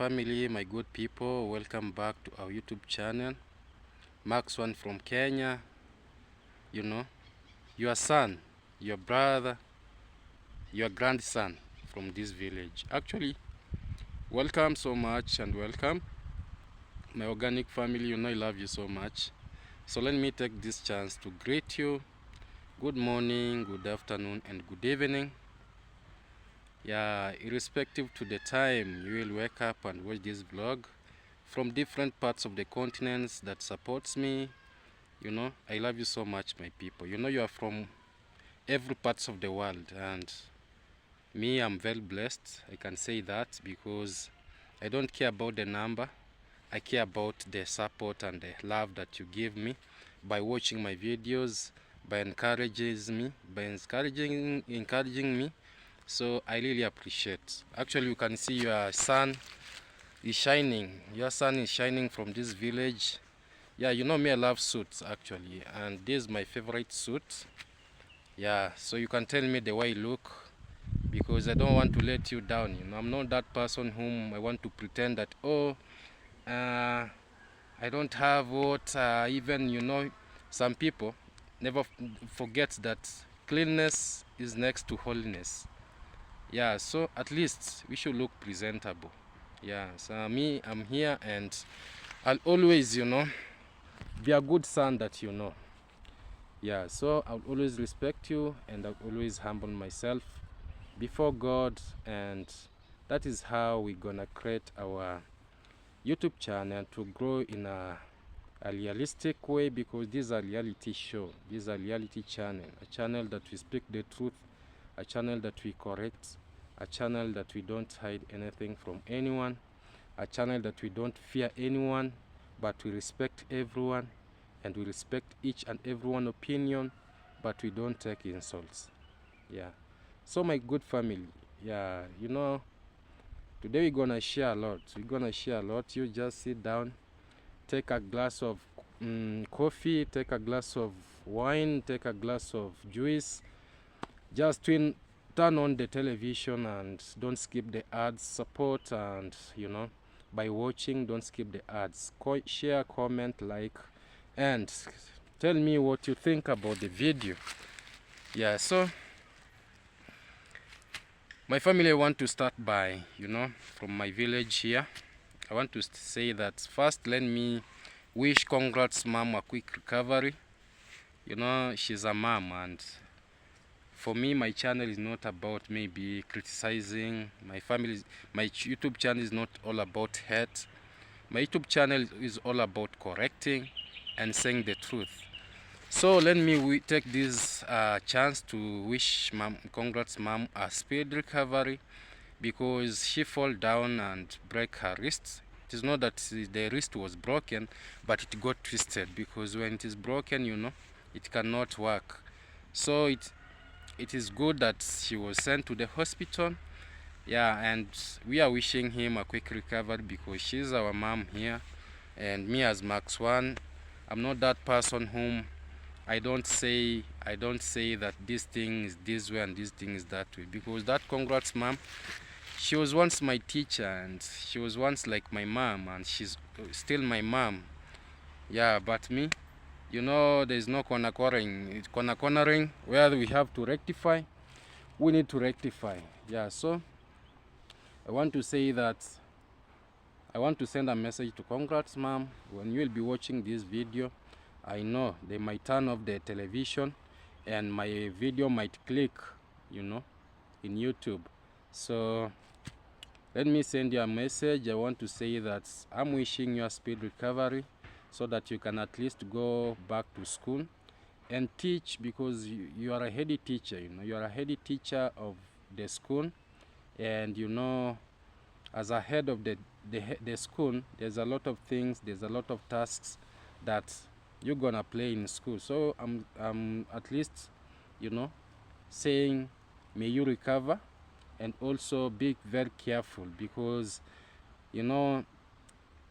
family, my good people, welcome back to our YouTube channel. Max one from Kenya. You know, your son, your brother, your grandson from this village. Actually, welcome so much and welcome my organic family. You know I love you so much. So let me take this chance to greet you. Good morning, good afternoon, and good evening. Yeah, irrespective to the time you will wake up and watch this vlog from different parts of the continents that supports me. You know, I love you so much, my people. You know, you are from every parts of the world, and me, I'm very blessed. I can say that because I don't care about the number. I care about the support and the love that you give me by watching my videos, by encouraging me. So I really appreciate. Actually, you can see your sun is shining. Your sun is shining from this village. Yeah, you know me, I love suits actually, and this is my favorite suit. Yeah, so you can tell me the way I look because I don't want to let you down. You know, I'm not that person whom I want to pretend that I don't have what even, you know, some people never forget that cleanliness is next to holiness. Yeah, so at least we should look presentable. Yeah, so me, I'm here, and I'll always, you know, be a good son that you know. Yeah, so I'll always respect you, and I'll always humble myself before God, and that is how we're gonna create our YouTube channel to grow in a realistic way, because this is a reality show. This is a reality channel, a channel that we speak the truth, a channel that we correct, a channel that we don't hide anything from anyone, a channel that we don't fear anyone, but we respect everyone, and we respect each and everyone's opinion, but we don't take insults. Yeah, so my good family, yeah, you know, today we're gonna share a lot. You just sit down, take a glass of coffee, take a glass of wine, take a glass of juice, just turn on the television and don't skip the ads. Support, and you know, by watching, don't skip the ads. Share, comment, like, and tell me what you think about the video. Yeah, so my family, I want to start by, you know, from my village here. I want to say that first, let me wish congratsmum a quick recovery. You know, she's a mom, and for me, my channel is not about maybe criticizing my family. My YouTube channel is not all about hate. My YouTube channel is all about correcting and saying the truth. So let me take this chance to wish congrats mom a speed recovery, because she fell down and break her wrist. It is not that the wrist was broken, but it got twisted, because when it is broken, you know, it cannot work. So it is good that she was sent to the hospital. Yeah, and we are wishing him a quick recovery, because she's our mom here, and me as Max One, I'm not that person whom I don't say that this thing is this way and this thing is that way, because that congrats mom, she was once my teacher, and she was once like my mom, and she's still my mom. Yeah, but me, you know, there's no cornering where we have to rectify. We need to rectify. Yeah, so I want to say that I want to send a message to congrats mom. When you will be watching this video, I know they might turn off the television and my video might click, you know, in YouTube. So let me send you a message. I want to say that I'm wishing you a speed recovery, so that you can at least go back to school and teach, because you are a head teacher. You know, you are a head teacher of the school, and you know, as a head of the school, there's a lot of things, there's a lot of tasks that you're gonna play in school. So I'm at least, you know, saying may you recover, and also be very careful, because you know,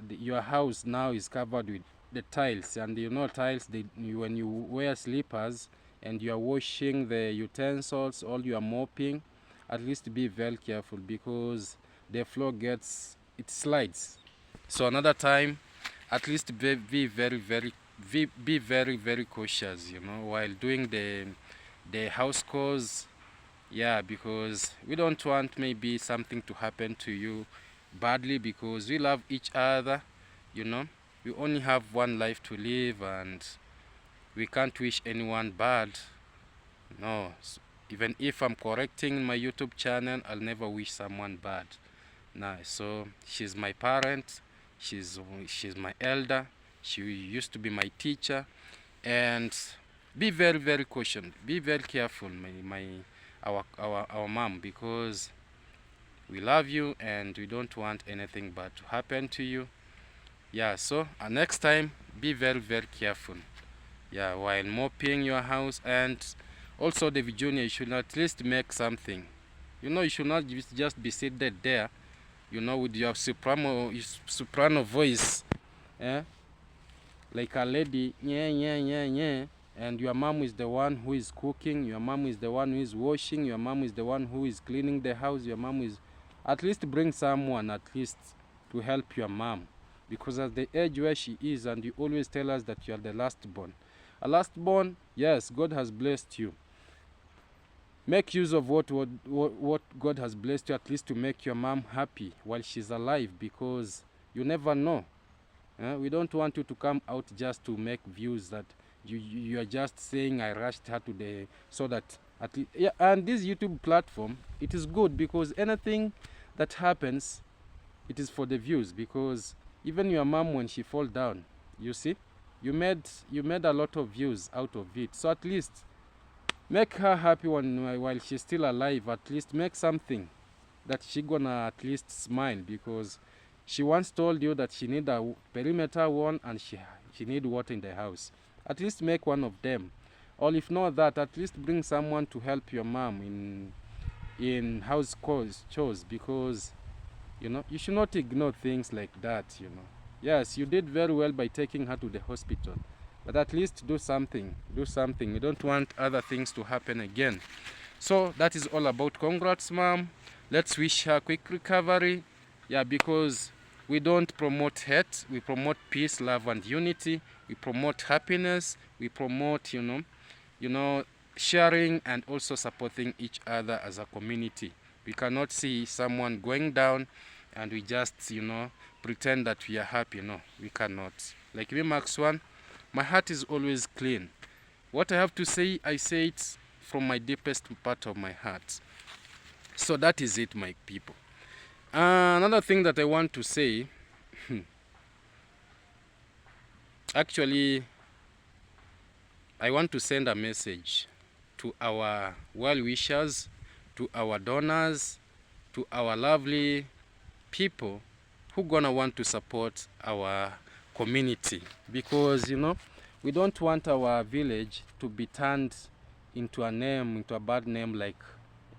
your house now is covered with the tiles, and you know, tiles, when you wear slippers and you are washing the utensils, or you are mopping, at least be very careful, because the floor gets it slides. So another time, at least be very cautious, you know, while doing the house chores. Yeah, because we don't want maybe something to happen to you badly, because we love each other, you know. We only have one life to live, and we can't wish anyone bad. No, even if I'm correcting my YouTube channel, I'll never wish someone bad. Nah, so she's my parent, she's my elder, she used to be my teacher, and be very cautious, be very careful, our mom, because we love you and we don't want anything bad to happen to you. Yeah, so next time, be very careful. Yeah, while mopping your house. And also, the Junior, you should at least make something. You know, you should not just be seated there, you know, with your soprano voice, eh? Like a lady, yeah, and your mom is the one who is cooking, your mom is the one who is washing, your mom is the one who is cleaning the house, your mom is... At least bring someone, at least, to help your mom, because at the age where she is, and you always tell us that you are the last born. A last born, yes, God has blessed you. Make use of what God has blessed you, at least to make your mom happy while she's alive, because you never know. We don't want you to come out just to make views that you are just saying I rushed her to the... So that at least... Yeah, and this YouTube platform, it is good, because anything that happens, it is for the views, because even your mom, when she fall down, you see, you made a lot of views out of it. So at least make her happy while she's still alive. At least make something that she gonna at least smile, because she once told you that she need a perimeter one, and she need water in the house. At least make one of them. Or if not that, at least bring someone to help your mom in house chores, because you know, you should not ignore things like that, you know. Yes, you did very well by taking her to the hospital, but at least do something. You don't want other things to happen again. So that is all about Congrats Mom. Let's wish her quick recovery. Yeah, because we don't promote hate, we promote peace, love, and unity. We promote happiness. We promote, you know, sharing and also supporting each other as a community. We cannot see someone going down and we just, you know, pretend that we are happy. No, we cannot. Like me, Max One, my heart is always clean. What I have to say, I say it from my deepest part of my heart. So that is it, my people. Another thing that I want to say, actually, I want to send a message to our well-wishers, to our donors, to our lovely people who gonna want to support our community, because, you know, we don't want our village to be turned into a bad name, like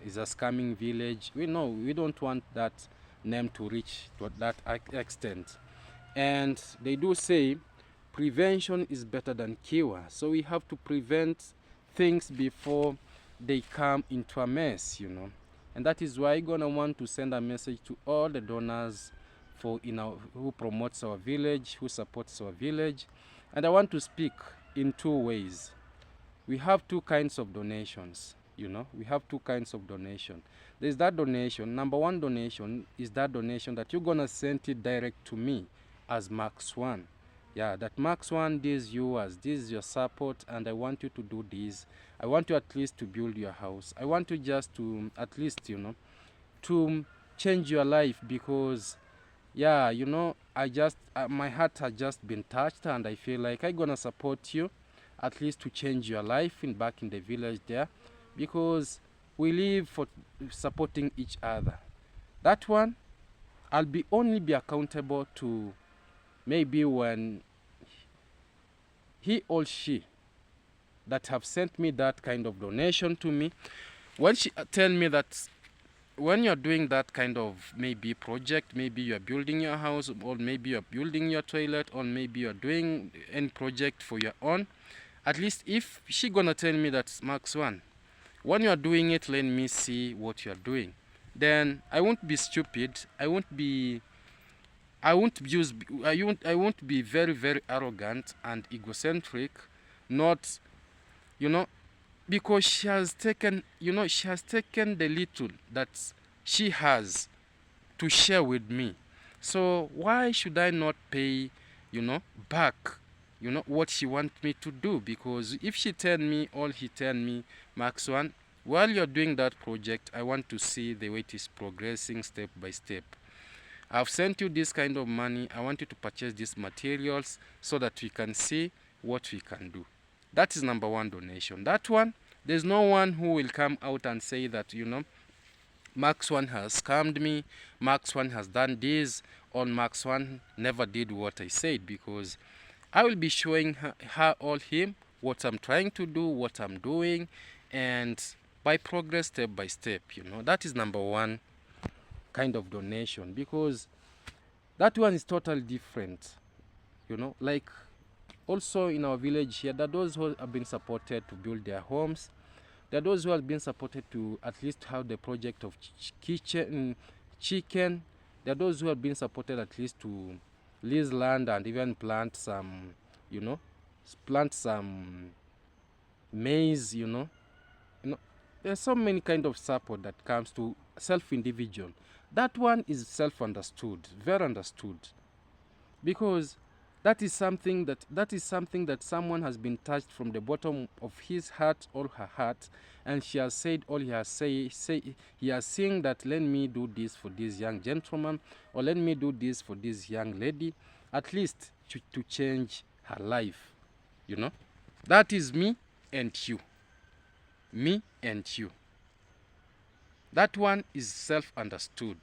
is a scamming village. We don't want that name to reach to that extent. And they do say prevention is better than cure, so we have to prevent things before they come into a mess, you know. And that is why I'm gonna want to send a message to all the donors who promotes our village, who supports our village. And I want to speak in two ways. We have two kinds of donations, you know. We have two kinds of donation. There's that donation. Number one donation is that donation that you're gonna send it direct to me as Max One. Yeah, that Max One, this is your support, and I want you to do this. I want you at least to build your house. I want you just to at least, you know, to change your life, because yeah, you know, my heart has just been touched, and I feel like I'm gonna support you at least to change your life back in the village there, because we live for supporting each other. That one, I'll only be accountable to maybe when he or she that have sent me that kind of donation to me, when she tell me that when you're doing that kind of maybe project, maybe you're building your house, or maybe you're building your toilet, or maybe you're doing any project for your own, at least if she gonna tell me that, Max One, when you're doing it, let me see what you're doing, then I won't be stupid. I won't be I won't be very, very arrogant and egocentric, not, you know, because she has taken, she has taken the little that she has to share with me. So why should I not pay, back, what she wants me to do? Because if she tell me, all he tell me, Max One, while you're doing that project, I want to see the way it is progressing step by step. I've sent you this kind of money. I want you to purchase these materials so that we can see what we can do. That is number one donation. That one, there's no one who will come out and say that, Max One has scammed me, Max One has done this, or Max One never did what I said, because I will be showing her all him what I'm trying to do, what I'm doing, and by progress step by step. That is number one kind of donation, because that one is totally different. Like also in our village here, there are those who have been supported to build their homes. There are those who have been supported to at least have the project of chicken. There are those who have been supported at least to lease land and even plant some, plant some maize. There's so many kind of support that comes to self-individual. That one is self-understood, very understood, because that is something that someone has been touched from the bottom of his heart or her heart, and she has said, all he has he has seen that, let me do this for this young gentleman, or let me do this for this young lady, at least to change her life. That is me and you. Me and you. That one is self-understood,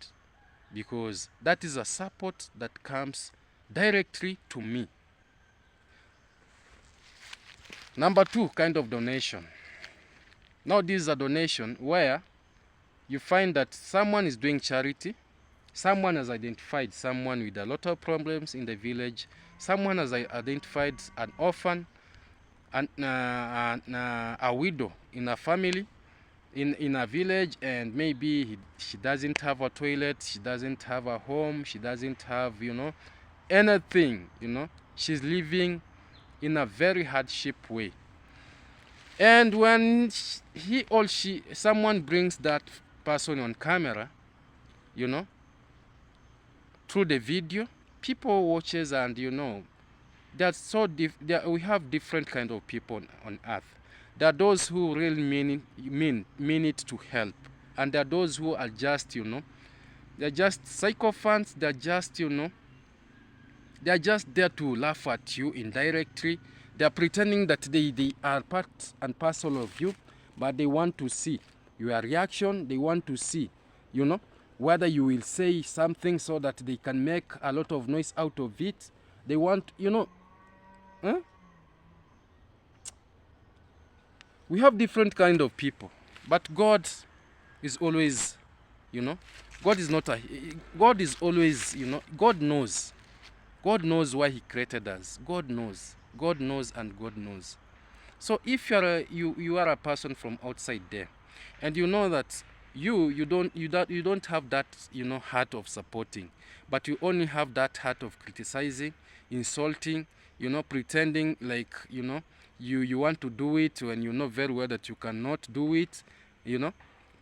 because that is a support that comes directly to me. Number two kind of donation. Now this is a donation where you find that someone is doing charity. Someone has identified someone with a lot of problems in the village. Someone has identified an orphan, and a widow in a family, in a village, and maybe she doesn't have a toilet, she doesn't have a home, she doesn't have, anything. She's living in a very hardship way. And when someone brings that person on camera, through the video, people watches, and we have different kind of people on earth. There are those who really mean it to help, and there are those who are just, they're just sycophants. They're just, they're just there to laugh at you indirectly. They're pretending that they are part and parcel of you, but they want to see your reaction. They want to see, whether you will say something so that they can make a lot of noise out of it. They want, we have different kind of people, but God is always, God is not God is always, God knows. God knows why he created us. God knows. God knows, and God knows. So if you are a person from outside there, and you know that you don't have that, heart of supporting, but you only have that heart of criticizing, insulting, pretending like, you want to do it when you know very well that you cannot do it,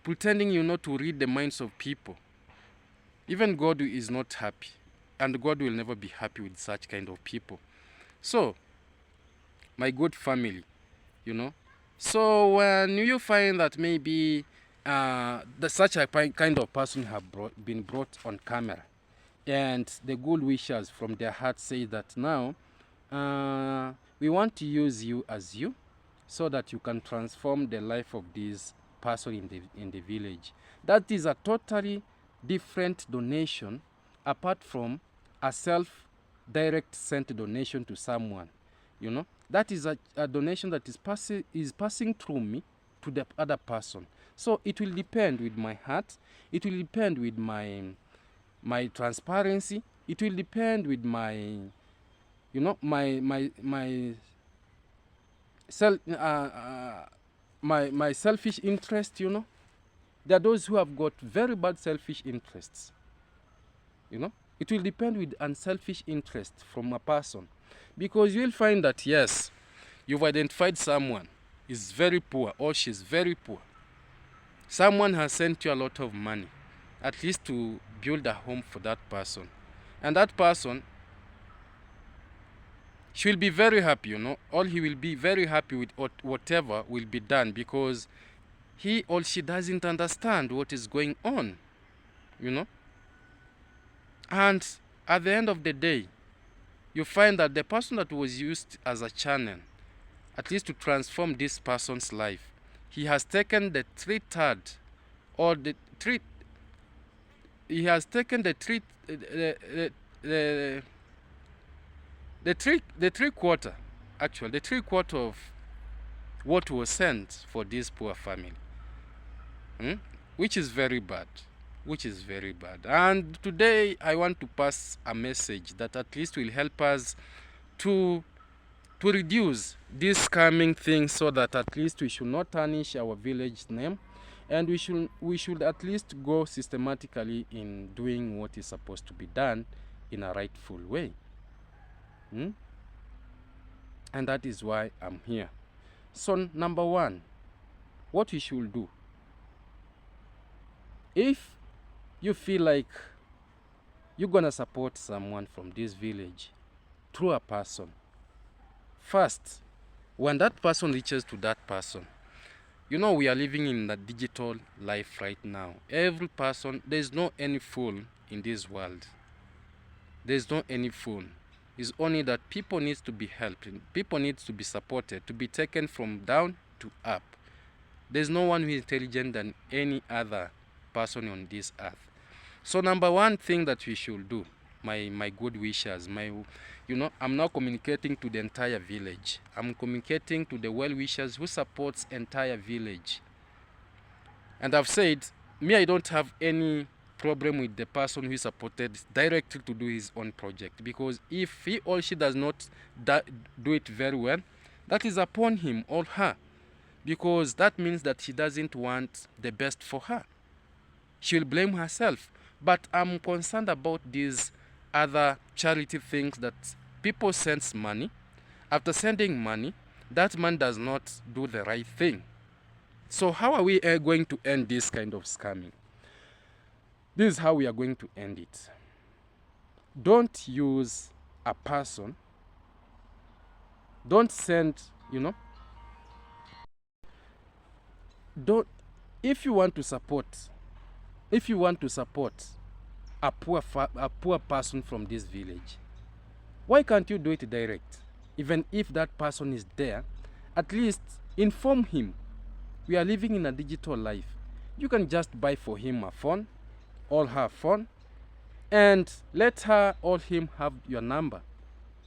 pretending to read the minds of people. Even God is not happy, and God will never be happy with such kind of people. So, my good family, so when you find that maybe such a kind of person have been brought on camera, and the good wishers from their heart say that now we want to use you as you, so that you can transform the life of this person in the village. That is a totally different donation, apart from a self-direct sent donation to someone. That is a donation that is passing through me to the other person. So it will depend with my heart. It will depend with my transparency. It will depend with my my selfish interest. There are those who have got very bad selfish interests. It will depend with unselfish interest from a person, because you will find that yes, you've identified someone is very poor or she's very poor. Someone has sent you a lot of money, at least to build a home for that person, and that person, she will be very happy, you know, or he will be very happy with whatever will be done, because he or she doesn't understand what is going on, you know. And at the end of the day, you find that the person that was used as a channel, at least to transform this person's life, he has taken the three-third or the three, he has taken the three quarter, actually the three quarter of what was sent for this poor family, which is very bad, which is very bad. And today I want to pass a message that at least will help us to reduce this scamming thing, so that at least we should not tarnish our village name, and we should at least go systematically in doing what is supposed to be done in a rightful way. And that is why I'm here. So number one, what you should do, if you feel like you're gonna support someone from this village through a person, first, when that person reaches to that person, you know, we are living in the digital life right now. Every person, there's no any fool in this world. There's no any fool. It's only that people need to be helped. People need to be supported, to be taken from down to up. There's no one who is intelligent than any other person on this earth. So number one thing that we should do, my good wishers, you know, I'm not communicating to the entire village. I'm communicating to the well-wishers who supports entire village. And I've said, me, I don't have any problem with the person who supported directly to do his own project, because if he or she does not do it very well, that is upon him or her, because that means that she doesn't want the best for her. She will blame herself. But I'm concerned about these other charity things that people send money. After sending money, that man does not do the right thing. So how are we going to end this kind of scamming? This is how we are going to end it. Don't use a person. Don't send, you know. If you want to support a poor person from this village, why can't you do it direct? Even if that person is there, at least inform him. We are living in a digital life. You can just buy for him a phone or her phone, and let her or him have your number.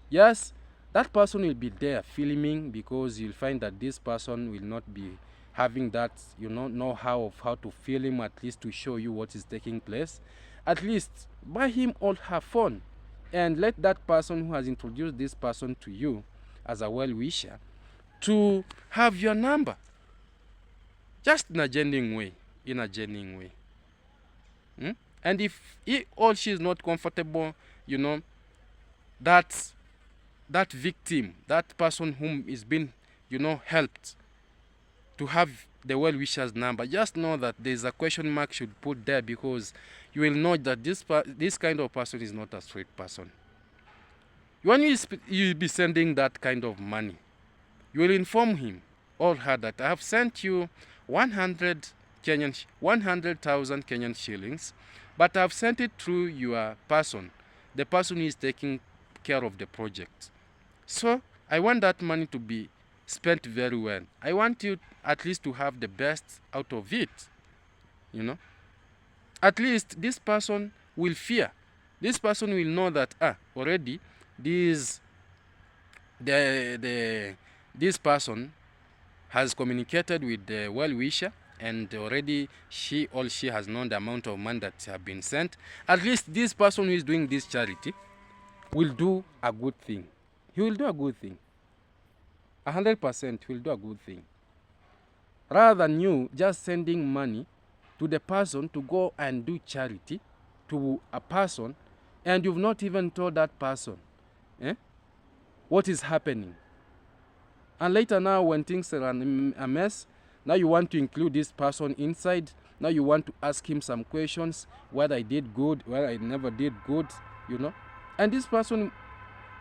Yes, that person will be there filming, because you'll find that this person will not be having that, you know how of how to film, at least to show you what is taking place. At least buy him or her phone, and let that person who has introduced this person to you as a well-wisher to have your number, just in a genuine way, And if he or she is not comfortable, you know, that victim, that person whom is being, you know, helped, to have the well-wisher's number, just know that there's a question mark should put there, because you will know that this kind of person is not a straight person. When you be sending that kind of money, you will inform him or her that I have sent you 100,000 Kenyan shillings, but I have sent it through your person, the person who is taking care of the project. So I want that money to be spent very well. I want you at least to have the best out of it, you know. At least this person will fear. This person will know that already this person has communicated with the well-wisher, and already she has known the amount of money that have been sent. At least this person who is doing this charity will do a good thing. He will do a good thing. 100% will do a good thing. Rather than you just sending money to the person to go and do charity to a person, and you've not even told that person what is happening. And later now, when things are a mess, now you want to include this person inside. Now you want to ask him some questions, whether I did good, whether I never did good, you know. And this person,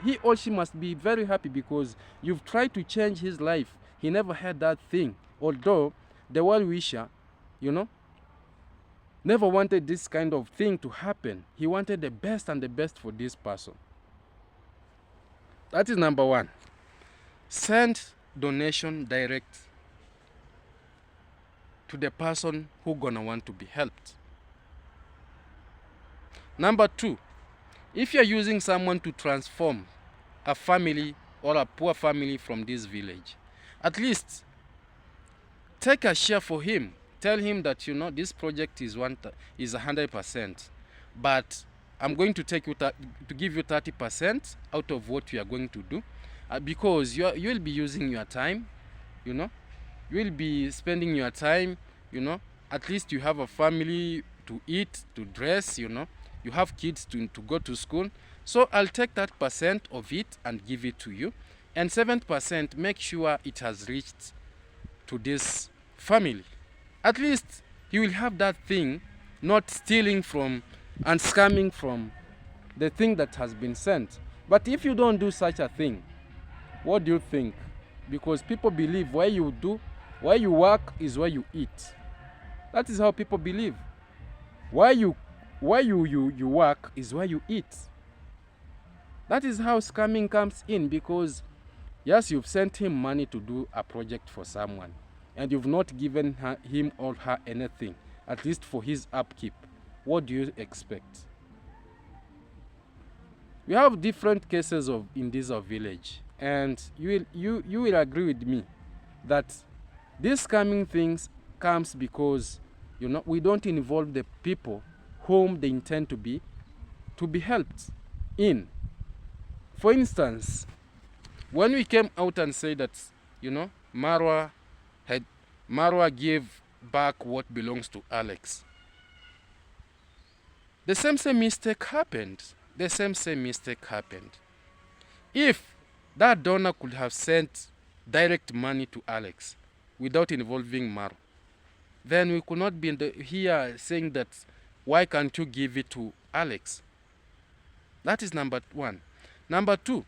he or she must be very happy because you've tried to change his life. He never had that thing. Although the well-wisher, you know, never wanted this kind of thing to happen. He wanted the best and the best for this person. That is number one. Send donation direct to the person who gonna want to be helped. Number two, if you're using someone to transform a family or a poor family from this village, at least take a share for him. Tell him that, you know, this project is 100%, but I'm going to take you to give you 30% out of what we are going to do, because you will be using your time, you know, you will be spending your time, you know. At least you have a family to eat, to dress, you know, you have kids to go to school. So I'll take that percent of it and give it to you, and 7% make sure it has reached to this family. At least you will have that thing, not stealing from and scamming from the thing that has been sent. But if you don't do such a thing, what do you think? Because people believe where you work is where you eat. That is how people believe. Where you work is where you eat. That is how scamming comes in, because yes, you've sent him money to do a project for someone, and you've not given him or her anything, at least for his upkeep. What do you expect? We have different cases in this village, and you will agree with me that these scamming things comes because, you know, we don't involve the people whom they intend to be helped in. For instance, when we came out and said that, you know, Marwa gave back what belongs to Alex, the same mistake happened. The same mistake happened. If that donor could have sent direct money to Alex without involving Marwa, then we could not be here saying that, why can't you give it to Alex? That is number one. Number two,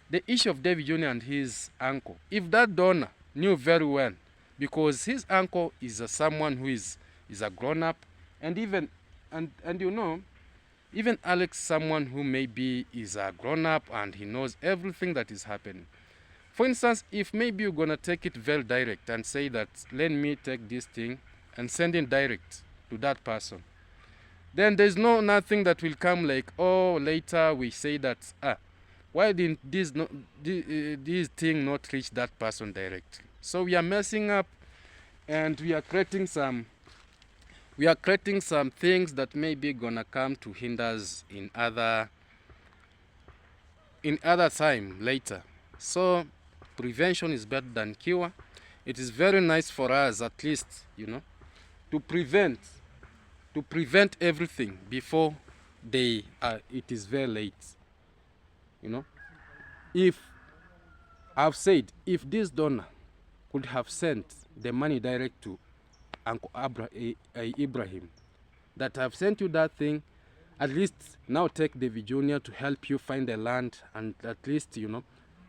the issue of David Jr. and his uncle. If that donor knew very well, because his uncle is someone who is a grown-up, and even you know, even Alex, someone who maybe is a grown-up and he knows everything that is happening. For instance, if maybe you're gonna take it very direct and say that, let me take this thing and send it direct to that person, then there's nothing that will come like, oh, later we say that, why didn't this thing not reach that person directly? So we are messing up, and we are creating some things that may be gonna come to hinder us in other time later. So prevention is better than cure. It is very nice for us, at least, you know, to prevent everything before it is very late. You know, if I've said, if this donor could have sent the money direct to Uncle Ibrahim, that I've sent you that thing, at least now take David Jr. to help you find the land, and at least, you know,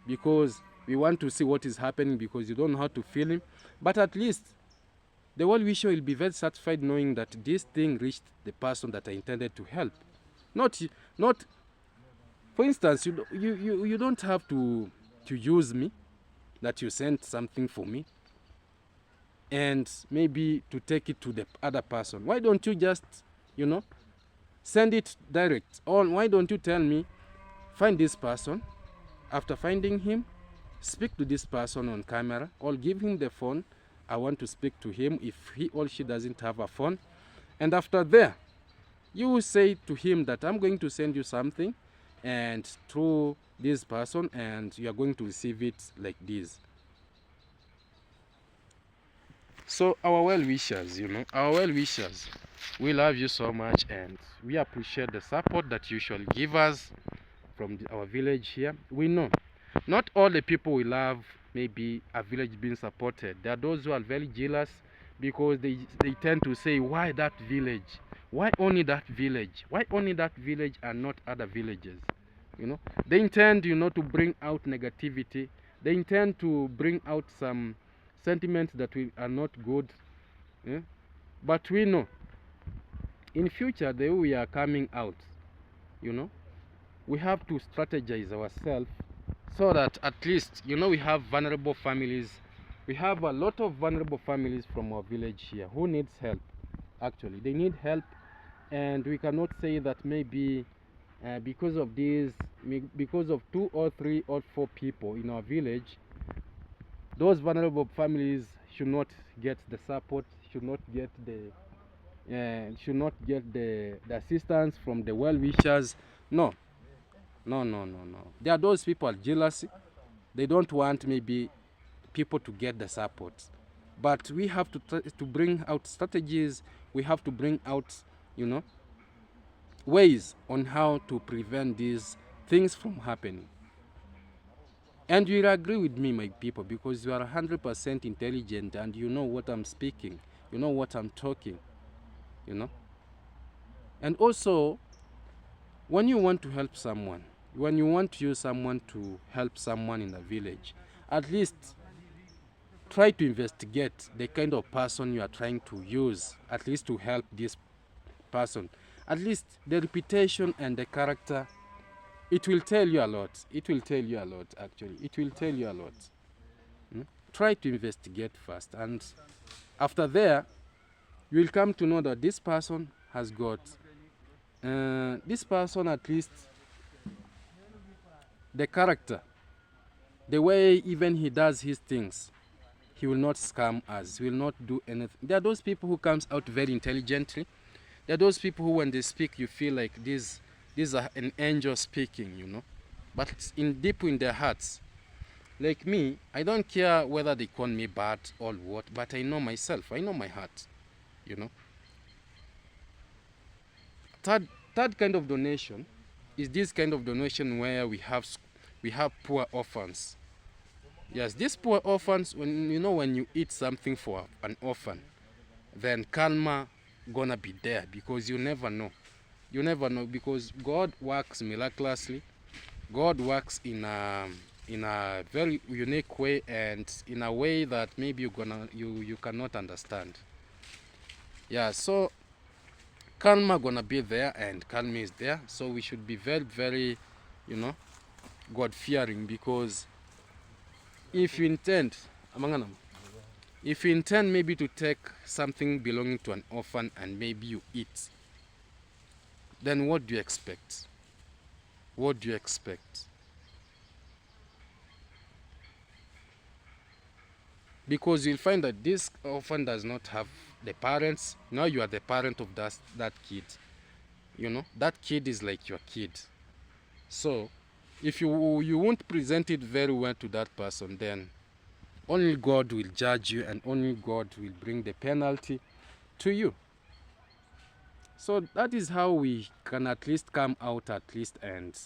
because we want to see what is happening, because you don't know how to feel him, but at least the well-wisher will be very satisfied knowing that this thing reached the person that I intended to help. Not for instance, you don't have to use me, that you sent something for me, and maybe to take it to the other person. Why don't you just, you know, send it direct? Or why don't you tell me, find this person, after finding him, speak to this person on camera, or give him the phone, I want to speak to him if he or she doesn't have a phone, and after there, you will say to him that I'm going to send you something, and through this person, and you are going to receive it like this. So our well-wishers, our well-wishers, we love you so much, and we appreciate the support that you usually give us from our village here. We know not all the people we love maybe a village being supported. There are those who are very jealous because they tend to say, why that village? Why only that village? Why only that village and not other villages? They intend, to bring out negativity. They intend to bring out some sentiments that are not good. Yeah? But we know in future the way we are coming out, we have to strategize ourselves so that at least, we have vulnerable families. We have a lot of vulnerable families from our village here who needs help. Actually, they need help, and we cannot say that maybe because of this, because of 2 or 3 or 4 people in our village, those vulnerable families should not get the support, should not get the assistance from the well-wishers. No. There are those people are jealous. They don't want maybe people to get the support. But we have to bring out strategies. We have to bring out, ways on how to prevent these things from happening. And you'll agree with me, my people, because you are 100% intelligent and you know what I'm speaking. You know what I'm talking, And also, when you want to help someone, when you want to use someone to help someone in the village, at least try to investigate the kind of person you are trying to use, at least to help this person. At least the reputation and the character, it will tell you a lot. It will tell you a lot, actually. It will tell you a lot. Try to investigate first, and after there, you will come to know that this person has got, this person at least, the character, the way even he does his things, he will not scam us, he will not do anything. There are those people who comes out very intelligently. There are those people who when they speak, you feel like these are an angel speaking, But deep in their hearts, like me, I don't care whether they call me bad or what, but I know myself, I know my heart, Third kind of donation is this kind of donation where we have poor orphans. Yes, these poor orphans, when you eat something for an orphan, then karma gonna be there, because you never know. You never know, because God works miraculously. God works in a very unique way, and in a way that maybe you cannot understand. Yeah, so karma gonna be there, and karma is there. So we should be very, very, God fearing, because if you intend maybe to take something belonging to an orphan and maybe you eat, then what do you expect? What do you expect? Because you'll find that this orphan does not have the parents. Now you are the parent of that kid. That kid is like your kid. So if you won't present it very well to that person, then only God will judge you, and only God will bring the penalty to you. So that is how we can at least come out and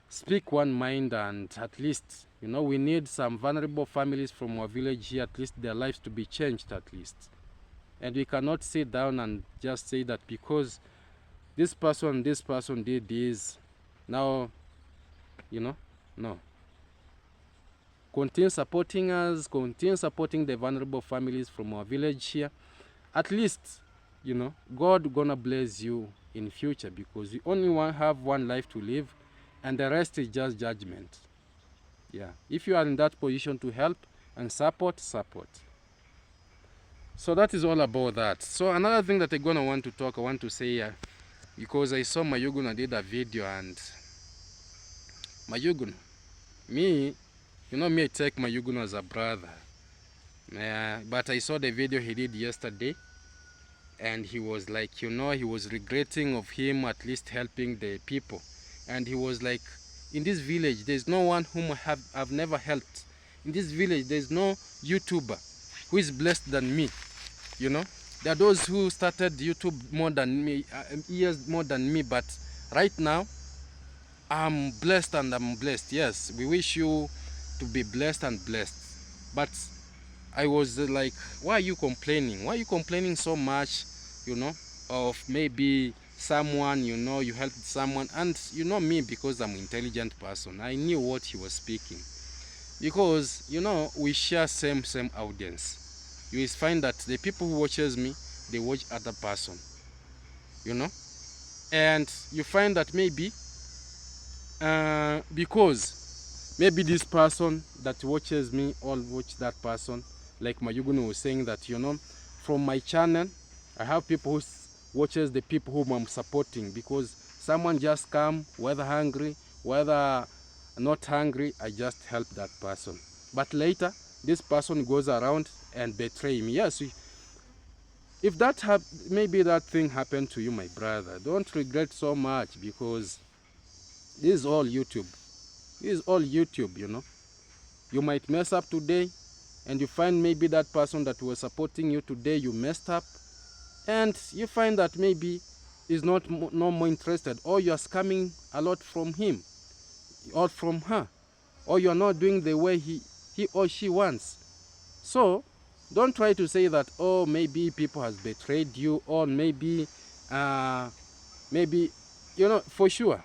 speak one mind, and at least, we need some vulnerable families from our village here, at least their lives to be changed at least. And we cannot sit down and just say that because this person did this, now, no. Continue supporting us, continue supporting the vulnerable families from our village here. At least, God gonna bless you in future, because we only have one life to live, and the rest is just judgment. Yeah, if you are in that position to help and support. So that is all about that. So another thing that I want to say, because I saw Mayuguno did a video, and Mayuguno, me, I take Mayuguno as a brother. But I saw the video he did yesterday, and he was like, he was regretting of him at least helping the people. And he was like, in this village, there's no one whom I've never helped. In this village, there's no YouTuber who is blessed than me, you know. There are those who started YouTube more than me, years more than me, but right now I'm blessed and I'm blessed. Yes, we wish you to be blessed and blessed. But I was like, why are you complaining? Why are you complaining so much, you know, of maybe someone, you know, you helped someone. And you know me, because I'm an intelligent person, I knew what he was speaking. Because, you know, we share same audience. You will find that the people who watches me, they watch other person, you know. And you find that maybe because maybe this person that watches me all watch that person, like mayuguno was saying that, you know, from my channel I have people who watches the people whom I'm supporting, because someone just come, whether hungry, whether not hungry, I just help that person. But later this person goes around and betray me. Yes, if that maybe that thing happened to you, my brother, don't regret so much, because this is all YouTube. This is all YouTube, you know. You might mess up today, and you find maybe that person that was supporting you today, you messed up, and you find that maybe is not no more interested, or you are scamming a lot from him or from her, or you are not doing the way he or she wants. So don't try to say that, oh, maybe people has betrayed you, or maybe maybe, you know, for sure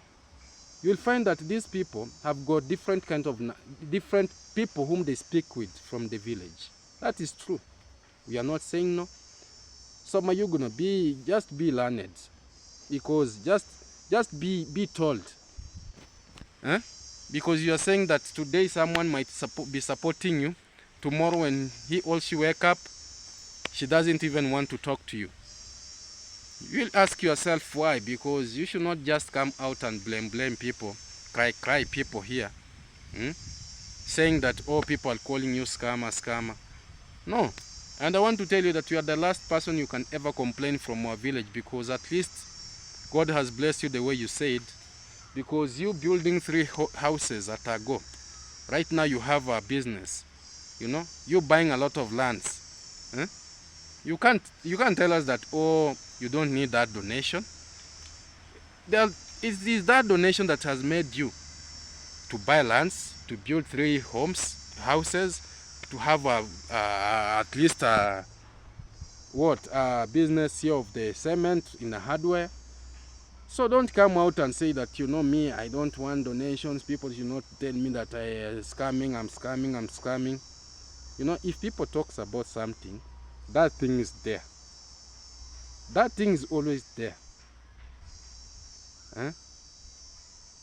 you'll find that these people have got different kind of different people whom they speak with from the village. That is true. We are not saying no. So mayuguno, just be learned, because just be told. Eh? Because you are saying that today someone might be supporting you, tomorrow when he or she wake up, she doesn't even want to talk to you. You'll ask yourself why, because you should not just come out and blame people, cry people here, saying that, oh, people are calling you scammer. No. And I want to tell you that you are the last person you can ever complain from our village, because at least God has blessed you the way you said, because you building 3 houses at a go. Right now you have a business, you know, you buying a lot of lands. You can't tell us that, oh, you don't need that donation. It is that donation that has made you to buy lands, to build 3 houses, to have at least a business here of the cement in the hardware. So don't come out and say that, you know me, I don't want donations. People should not tell me that I'm scamming. You know, if people talks about something, that thing is there. That thing is always there.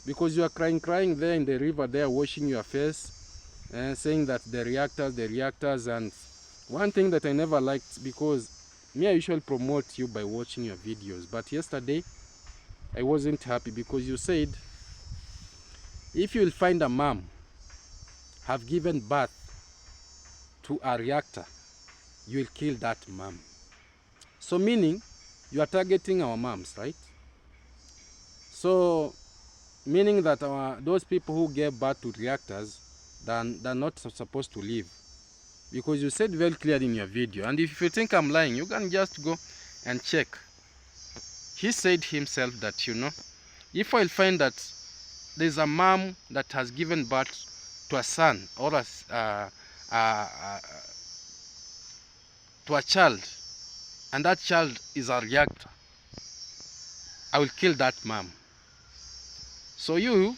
Because you are crying there in the river there, washing your face, saying that the reactors. And one thing that I never liked, because me, I usually promote you by watching your videos, but yesterday I wasn't happy, because you said if you will find a mom have given birth to a reactor, you will kill that mom. So meaning you are targeting our moms, right? So meaning that those people who gave birth to reactors, they're not supposed to live, because you said very clearly in your video. And if you think I'm lying, you can just go and check. He said himself that, you know, if I'll find that there's a mom that has given birth to a son, or to a child, and that child is a reactor, I will kill that mom. So you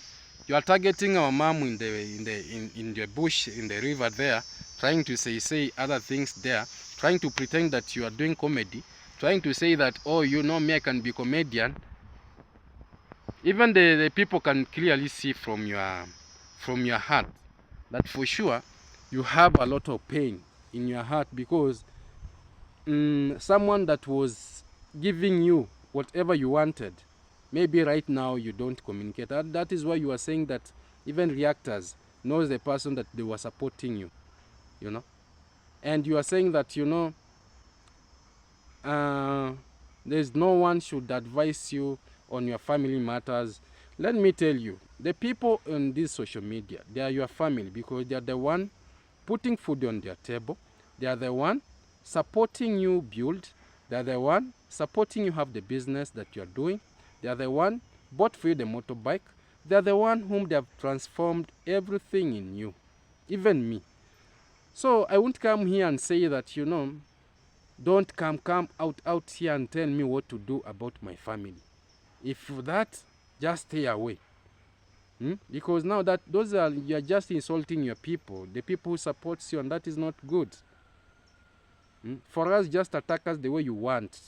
are targeting our mom in the bush, in the river there, trying to say other things there, trying to pretend that you are doing comedy, trying to say that, oh, you know me, I can be comedian. Even the people can clearly see from your heart that for sure you have a lot of pain in your heart, because someone that was giving you whatever you wanted, maybe right now you don't communicate. That is why you are saying that even reactors knows the person that they were supporting you, you know. And you are saying that, you know, there's no one should advise you on your family matters. Let me tell you, the people on this social media, they are your family, because they are the one putting food on their table. They are the one supporting you build. They are the one supporting you have the business that you are doing. They are the one bought for you the motorbike. They are the one whom they have transformed everything in you, even me. So I won't come here and say that, you know, don't come out here and tell me what to do about my family. If that, just stay away. Because now that you are just insulting your people, the people who supports you, and that is not good. For us, just attack us the way you want.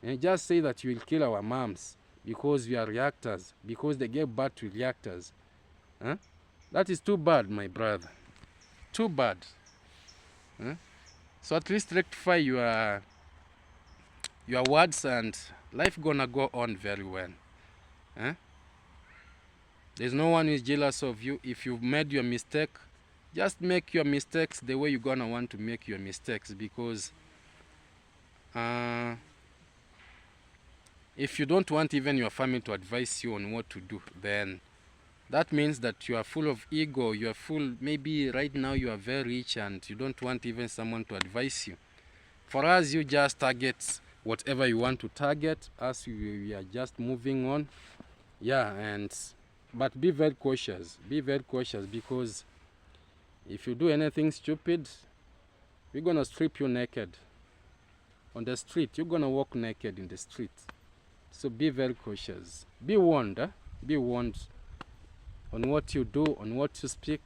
And just say that you will kill our moms because we are reactors, because they gave birth to reactors. That is too bad, my brother. Too bad. So at least rectify your words, and life gonna go on very well. There's no one who is jealous of you. If you've made your mistake, just make your mistakes the way you're gonna want to make your mistakes, because if you don't want even your family to advise you on what to do, then that means that you are full of ego. You are full, maybe right now you are very rich and you don't want even someone to advise you. For us, you just target whatever you want to target. As we are just moving on. But be very cautious. Be very cautious, because if you do anything stupid, we're gonna strip you naked on the street. You're gonna walk naked in the street. So be very cautious. Be warned. Be warned on what you do, on what you speak,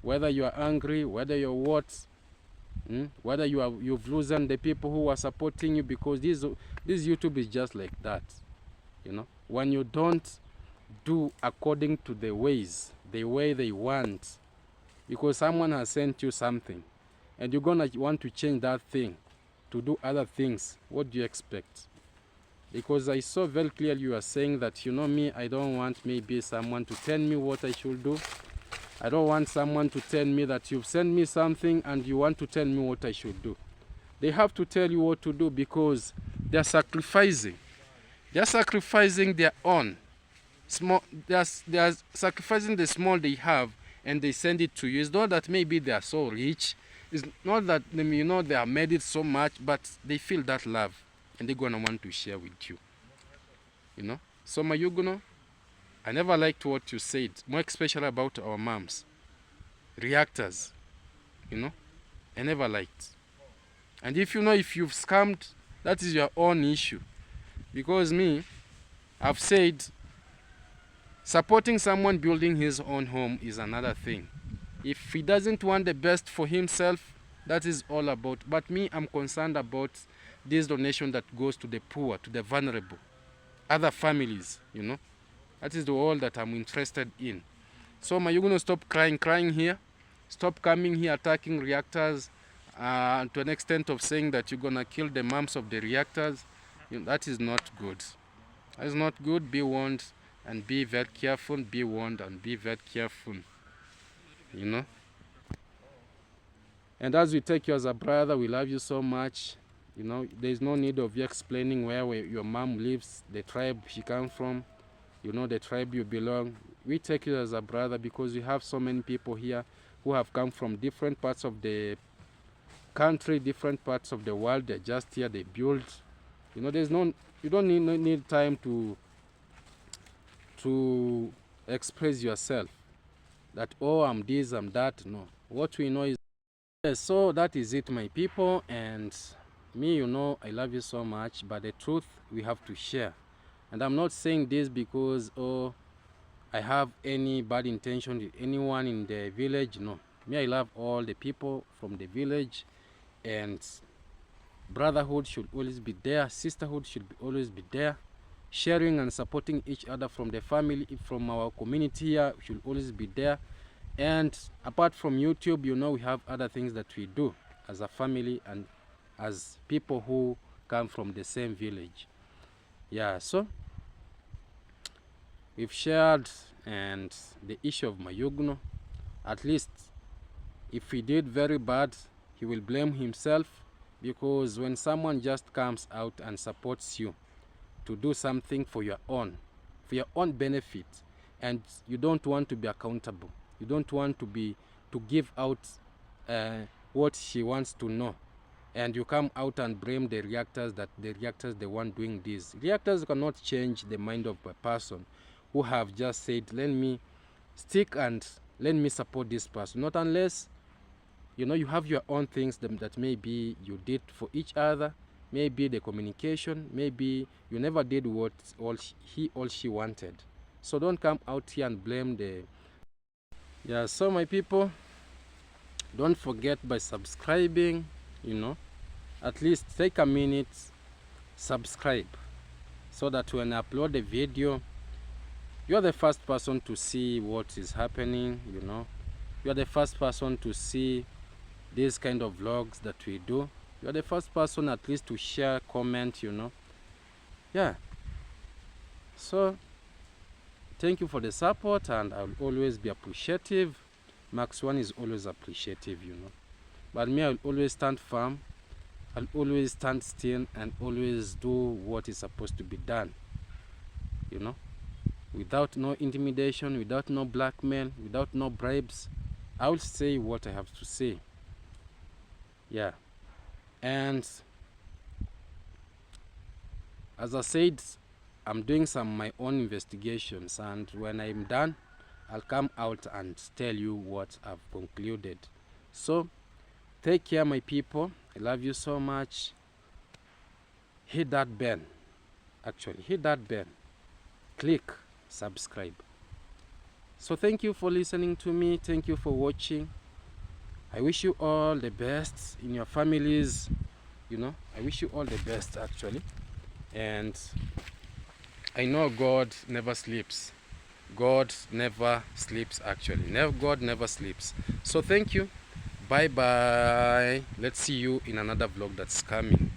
whether you are angry, whether you're what, whether you've loosened the people who are supporting you, because this YouTube is just like that. You know, when you don't do according to the way they want, because someone has sent you something and you're gonna want to change that thing to do other things, what do you expect? Because I saw very clearly you are saying that, you know me, I don't want maybe someone to tell me what I should do. I don't want someone to tell me that you've sent me something and you want to tell me what I should do. They have to tell you what to do, because they are sacrificing. They are sacrificing their own small. They are sacrificing the small they have, and they send it to you. It's not that maybe they are so rich. It's not that they have made it so much, but they feel that love, and they're gonna want to share with you. You know. So mayuguno, I never liked what you said, more especially about our moms, reactors. You know, I never liked. And if you've scammed, that is your own issue. Because me, I've said, supporting someone building his own home is another thing. If he doesn't want the best for himself, that is all about. But me, I'm concerned about this donation that goes to the poor, to the vulnerable, other families, you know. That is the all that I'm interested in. So mayuguno, stop crying here. Stop coming here attacking reactors to an extent of saying that you're gonna kill the moms of the reactors. You know, that is not good. That is not good. Be warned and be very careful. Be warned and be very careful. You know. And as we take you as a brother, we love you so much. You know, there's no need of you explaining where your mom lives, the tribe she comes from, you know, the tribe you belong. We take you as a brother because we have so many people here who have come from different parts of the country, different parts of the world. They're just here, they build. You know, you don't need time to express yourself that, oh, I'm this, I'm that. No. What we know is, yes, so that is it, my people. And me, you know, I love you so much, but the truth we have to share. And I'm not saying this because, oh, I have any bad intention with anyone in the village. No. Me, I love all the people from the village, and brotherhood should always be there. Sisterhood should always be there. Sharing and supporting each other from the family, from our community here, should always be there. And apart from YouTube, you know, we have other things that we do as a family and as people who come from the same village. Yeah, so we've shared, and the issue of mayuguno, at least if he did very bad, he will blame himself, because when someone just comes out and supports you to do something for your own benefit, and you don't want to be accountable, you don't want to give out what she wants to know, and you come out and blame the reactors that the reactors the one doing this. Reactors cannot change the mind of a person who have just said, let me stick and let me support this person. Not unless, you know, you have your own things that maybe you did for each other, maybe the communication, maybe you never did what he or she wanted. So don't come out here and blame the... Yeah, so my people, don't forget by subscribing, you know, at least take a minute, subscribe, so that when I upload a video, you're the first person to see what is happening, you know. You're the first person to see these kind of vlogs that we do. You're the first person at least to share, comment, you know. Yeah. So, thank you for the support, and I'll always be appreciative. Max One is always appreciative, you know. But me, I'll always stand firm. I'll always stand still and always do what is supposed to be done, you know, without no intimidation, without no blackmail, without no bribes. I'll say what I have to say. Yeah. And as I said, I'm doing my own investigations, and when I'm done, I'll come out and tell you what I've concluded. So take care, my people. I love you so much. Hit that bell. Actually, hit that bell. Click subscribe. So thank you for listening to me. Thank you for watching. I wish you all the best in your families. You know, I wish you all the best, actually. And I know God never sleeps. God never sleeps, actually. God never sleeps. So thank you. Bye bye. Let's see you in another vlog that's coming.